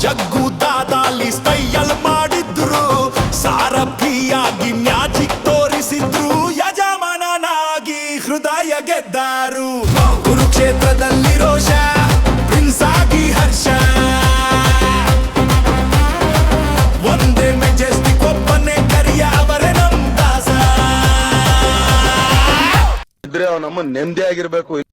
ಜಗ್ಗು ದಾದಾಲಿ style ಮಾಡಿದ್ರು, ಸಾರಥಿಯಾಗಿ magic ತೋರಿಸಿದ್ರು, ಯಜಮಾನನಾಗಿ ಹೃದಯ ಗೆದ್ದಾರು. ಕುರುಕ್ಷೇತ್ರದಲ್ಲಿ ರೋಷ, ಪ್ರಿನ್ಸ್ ಆಗಿ ಹರ್ಷ, ಒಂದೇ ಮೆಜೆಸ್ಟಿಕ್ ಒಬ್ಬನೇ ಕರಿಯ ಅವರೇ ನಮ್ ದಾಸ. ಇದ್ರೆ ಅವ್ ನಮ್ಮ ನೆಮ್ಮದಿ ಆಗಿರ್ಬೇಕು.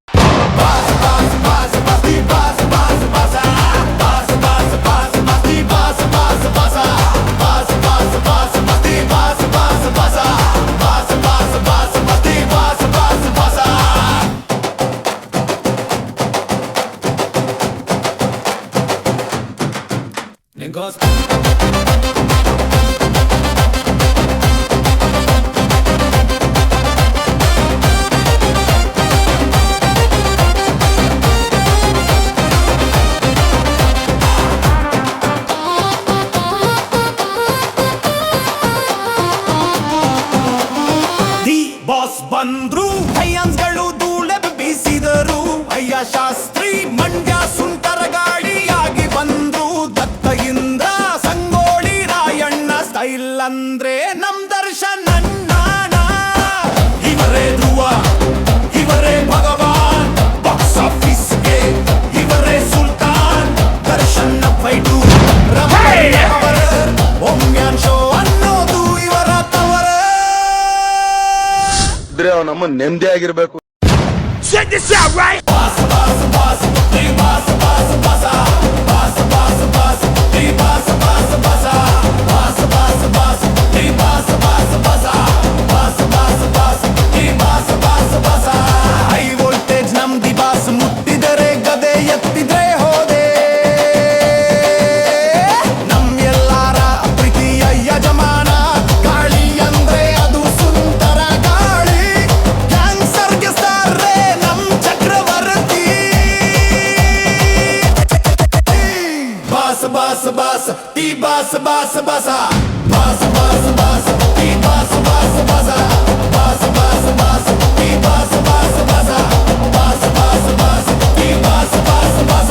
ಬಾಸ್ ಬಂದ್ರು, ಹೈಯನ್ಸ್ಗಳು ಧೂಳೆ ಬೀಸಿದರು, ಅಯ್ಯ ಶಾಸ್ತ್ರಿ ಮಂಡ್ಯ ಸುಂಟರ ಗಾಳಿಯಾಗಿ ಬಂದ್ರು, ದತ್ತಯಿಂದ ಸಂಗೋಳಿ ರಾಯಣ್ಣ ಸ್ಟೈಲ್ ಅಂದ್ರೆ ನಮ್ ದರ್ಶನ್ ಅಣ್ಣಾನ. ಇವರೇ ಧ್ರುವ, ಇವರೇ ಭಗವಾನ್, ಬಾಕ್ಸ್ ಆಫೀಸ್ಗೆ ಇವರೇ ಸುಲ್ತಾನ್. ದರ್ಶನ್ ಫೈಟು ಒಮ್ಯಾನ್ ಶೋ ಅನ್ನೋದು ಇವರ ತವರ. ಇದ್ರೆ ಅವ್ ನಮ್ಮ ನೆಮ್ಮದಿ ಆಗಿರ್ಬೇಕು. Check this out, right? High voltage ನಮ್ದಿ ಬಾಸ್, ಮುಟ್ಟಿದರೆ ಗದೆ ಎತ್ತಿದ್ರೆ ಹೋದೆ. ನಮ್ ಎಲ್ಲಾರ ಪ್ರೀತಿಯ ಯಜಮಾನ, ಗಾಳಿ ಅಂದ್ರೆ ಅದು ಸುಂದರ ಗಾಳಿ. ಕ್ಯಾನ್ಸರ್ಗೆ ಸ್ಟಾರ್ರೆ ನಮ್ ಚಕ್ರವರ್ತಿ. ಬಾಸ್ ಬಾಸ್ ಬಾಸ್ ಟಿ boss boss boss, boss boss boss ಟಿ boss boss boss, boss boss boss ಟಿ boss boss boss, boss boss boss ಟಿ boss boss boss.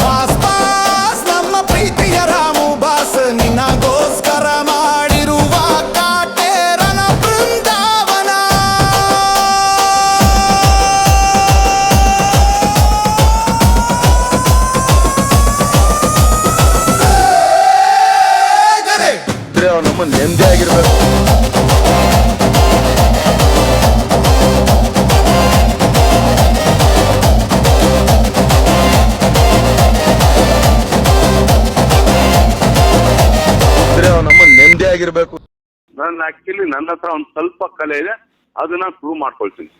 Boss boss ನಮ್ಮ ಪ್ರೀತಿಯ ರಾಮು ಬಾಸ್, ನಿನಗೋಸ್ಕರ ಮಾಡಿರುವ ಕಾಟೇರನ ಬೃಂದಾವನ. ಇದ್ರೆ ಅವ್ ನಮ್ಮ ನೆಮ್ಮದಿ ಆಗಿರ್ಬೇಕು. ಇದ್ರೆ ಅವ್ ನಮ್ಮ ನೆಮ್ಮದಿ ಆಗಿರ್ಬೇಕು. ನಾನು ಆಕ್ಚುಲಿ ನನ್ನ ಹತ್ರ ಒಂದು ಸ್ವಲ್ಪ ಕಲೆ ಇದೆ, ಅದನ್ನ ಪ್ರೂವ್ ಮಾಡ್ಕೊಳ್ತೀನಿ.